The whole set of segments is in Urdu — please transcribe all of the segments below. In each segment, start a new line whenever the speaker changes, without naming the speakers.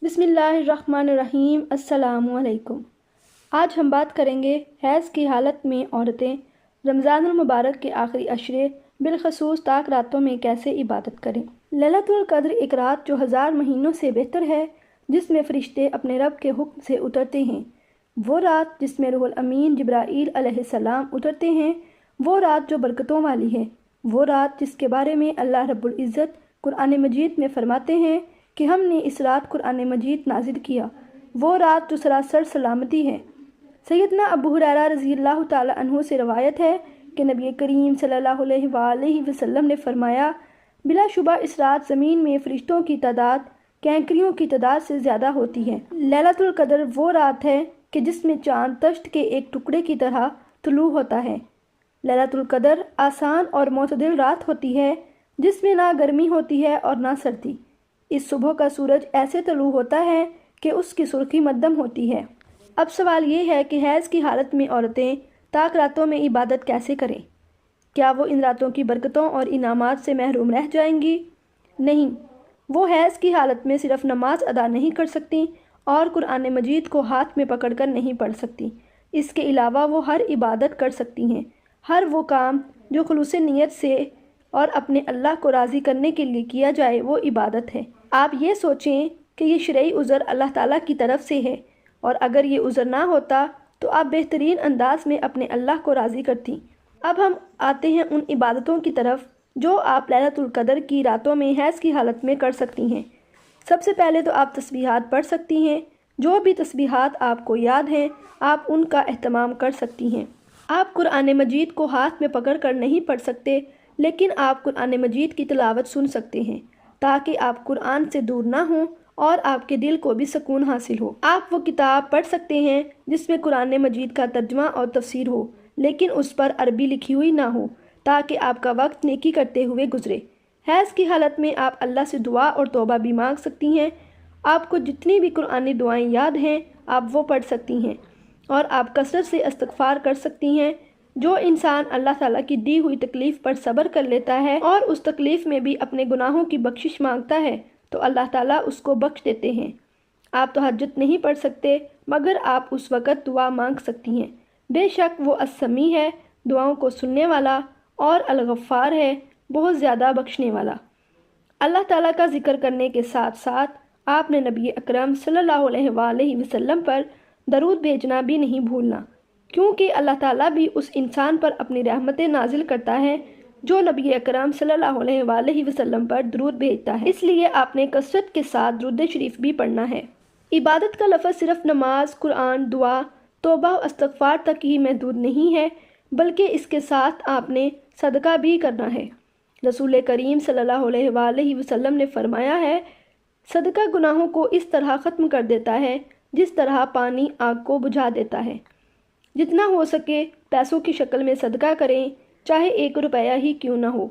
بسم اللہ الرحمن الرحیم۔ السلام علیکم۔ آج ہم بات کریں گے حیض کی حالت میں عورتیں رمضان المبارک کے آخری عشرے بالخصوص طاق راتوں میں کیسے عبادت کریں۔ لیلۃ القدر ایک رات جو 1000 مہینوں سے بہتر ہے، جس میں فرشتے اپنے رب کے حکم سے اترتے ہیں، وہ رات جس میں روح الامین جبرائیل علیہ السلام اترتے ہیں، وہ رات جو برکتوں والی ہے، وہ رات جس کے بارے میں اللہ رب العزت قرآن مجید میں فرماتے ہیں کہ ہم نے اس رات قرآن مجید نازل کیا، وہ رات جو سراسر سلامتی ہے۔ سیدنا ابو ہریرہ رضی اللہ تعالی عنہ سے روایت ہے کہ نبی کریم صلی اللہ علیہ وآلہ وسلم نے فرمایا، بلا شبہ اس رات زمین میں فرشتوں کی تعداد کینکریوں کی تعداد سے زیادہ ہوتی ہے۔ لیلۃ القدر وہ رات ہے کہ جس میں چاند تشت کے ایک ٹکڑے کی طرح طلوع ہوتا ہے۔ لیلۃ القدر آسان اور معتدل رات ہوتی ہے، جس میں نہ گرمی ہوتی ہے اور نہ سردی۔ اس صبح کا سورج ایسے طلوع ہوتا ہے کہ اس کی سرخی مدھم ہوتی ہے۔ اب سوال یہ ہے کہ حیض کی حالت میں عورتیں طاق راتوں میں عبادت کیسے کریں؟ کیا وہ ان راتوں کی برکتوں اور انعامات سے محروم رہ جائیں گی؟ نہیں، وہ حیض کی حالت میں صرف نماز ادا نہیں کر سکتی اور قرآن مجید کو ہاتھ میں پکڑ کر نہیں پڑھ سکتی۔ اس کے علاوہ وہ ہر عبادت کر سکتی ہیں۔ ہر وہ کام جو خلوص نیت سے اور اپنے اللہ کو راضی کرنے کے لیے کیا جائے وہ عبادت ہے۔ آپ یہ سوچیں کہ یہ شرعی عذر اللہ تعالیٰ کی طرف سے ہے، اور اگر یہ عذر نہ ہوتا تو آپ بہترین انداز میں اپنے اللہ کو راضی کرتی۔ اب ہم آتے ہیں ان عبادتوں کی طرف جو آپ لیلۃ القدر کی راتوں میں حیض کی حالت میں کر سکتی ہیں۔ سب سے پہلے تو آپ تسبیحات پڑھ سکتی ہیں۔ جو بھی تسبیحات آپ کو یاد ہیں آپ ان کا اہتمام کر سکتی ہیں۔ آپ قرآن مجید کو ہاتھ میں پکڑ کر نہیں پڑھ سکتے، لیکن آپ قرآن مجید کی تلاوت سن سکتے ہیں تاکہ آپ قرآن سے دور نہ ہوں اور آپ کے دل کو بھی سکون حاصل ہو۔ آپ وہ کتاب پڑھ سکتے ہیں جس میں قرآن مجید کا ترجمہ اور تفسیر ہو، لیکن اس پر عربی لکھی ہوئی نہ ہو، تاکہ آپ کا وقت نیکی کرتے ہوئے گزرے۔ حیض کی حالت میں آپ اللہ سے دعا اور توبہ بھی مانگ سکتی ہیں۔ آپ کو جتنی بھی قرآنی دعائیں یاد ہیں آپ وہ پڑھ سکتی ہیں، اور آپ کثرت سے استغفار کر سکتی ہیں۔ جو انسان اللہ تعالیٰ کی دی ہوئی تکلیف پر صبر کر لیتا ہے اور اس تکلیف میں بھی اپنے گناہوں کی بخشش مانگتا ہے تو اللہ تعالیٰ اس کو بخش دیتے ہیں۔ آپ تہجد نہیں پڑھ سکتے مگر آپ اس وقت دعا مانگ سکتی ہیں۔ بے شک وہ السمیع ہے، دعاؤں کو سننے والا، اور الغفار ہے، بہت زیادہ بخشنے والا۔ اللہ تعالیٰ کا ذکر کرنے کے ساتھ ساتھ آپ نے نبی اکرم صلی اللہ علیہ وآلہ وسلم پر درود بھیجنا بھی نہیں بھولنا، کیونکہ اللہ تعالیٰ بھی اس انسان پر اپنی رحمتیں نازل کرتا ہے جو نبی اکرم صلی اللہ علیہ وآلہ وسلم پر درود بھیجتا ہے۔ اس لیے آپ نے کثرت کے ساتھ درود شریف بھی پڑھنا ہے۔ عبادت کا لفظ صرف نماز، قرآن، دعا، توبہ و استغفار تک ہی محدود نہیں ہے، بلکہ اس کے ساتھ آپ نے صدقہ بھی کرنا ہے۔ رسول کریم صلی اللہ علیہ وآلہ وسلم نے فرمایا ہے، صدقہ گناہوں کو اس طرح ختم کر دیتا ہے جس طرح پانی آگ کو بجھا دیتا ہے۔ جتنا ہو سکے پیسوں کی شکل میں صدقہ کریں، چاہے 1 روپیہ ہی کیوں نہ ہو۔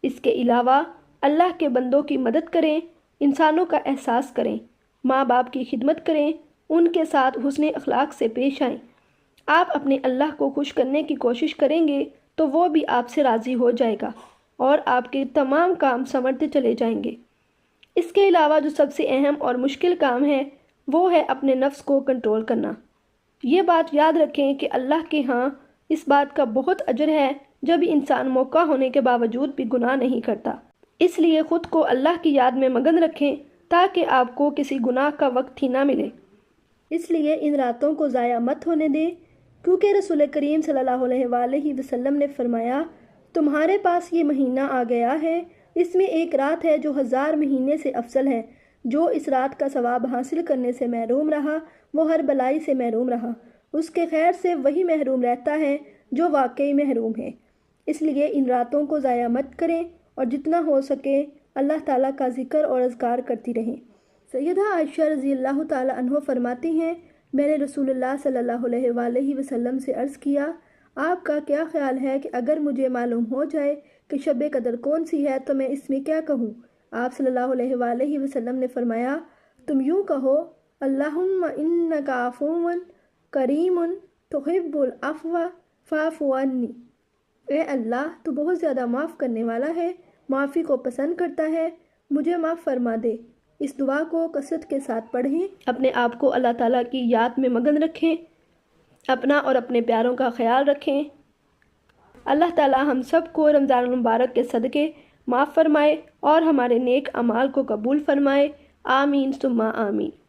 اس کے علاوہ اللہ کے بندوں کی مدد کریں، انسانوں کا احساس کریں، ماں باپ کی خدمت کریں، ان کے ساتھ حسن اخلاق سے پیش آئیں۔ آپ اپنے اللہ کو خوش کرنے کی کوشش کریں گے تو وہ بھی آپ سے راضی ہو جائے گا اور آپ کے تمام کام سنورتے چلے جائیں گے۔ اس کے علاوہ جو سب سے اہم اور مشکل کام ہے وہ ہے اپنے نفس کو کنٹرول کرنا۔ یہ بات یاد رکھیں کہ اللہ کے ہاں اس بات کا بہت اجر ہے جب انسان موقع ہونے کے باوجود بھی گناہ نہیں کرتا۔ اس لیے خود کو اللہ کی یاد میں مگن رکھیں تاکہ آپ کو کسی گناہ کا وقت ہی نہ ملے۔ اس لیے ان راتوں کو ضائع مت ہونے دیں، کیونکہ رسول کریم صلی اللہ علیہ وآلہ وسلم نے فرمایا، تمہارے پاس یہ مہینہ آ گیا ہے، اس میں ایک رات ہے جو 1000 مہینے سے افضل ہے۔ جو اس رات کا ثواب حاصل کرنے سے محروم رہا وہ ہر بلائی سے محروم رہا۔ اس کے خیر سے وہی محروم رہتا ہے جو واقعی محروم ہے۔ اس لیے ان راتوں کو ضائع مت کریں اور جتنا ہو سکے اللہ تعالیٰ کا ذکر اور اذکار کرتی رہیں۔ سیدہ عائشہ رضی اللہ تعالیٰ عنہ فرماتی ہیں، میں نے رسول اللہ صلی اللہ علیہ وآلہ وسلم سے عرض کیا، آپ کا کیا خیال ہے کہ اگر مجھے معلوم ہو جائے کہ شب قدر کون سی ہے تو میں اس میں کیا کہوں؟ آپ صلی اللہ علیہ وآلہ وسلم نے فرمایا، تم یوں کہو، اللہم انک عفو کریم تحب العفو فاعف عنی۔ اے اللہ، تو بہت زیادہ معاف کرنے والا ہے، معافی کو پسند کرتا ہے، مجھے معاف فرما دے۔ اس دعا کو کثرت کے ساتھ پڑھیں، اپنے آپ کو اللہ تعالیٰ کی یاد میں مگن رکھیں، اپنا اور اپنے پیاروں کا خیال رکھیں۔ اللہ تعالیٰ ہم سب کو رمضان المبارک کے صدقے معاف فرمائے اور ہمارے نیک اعمال کو قبول فرمائے۔ آمین ثم آمین۔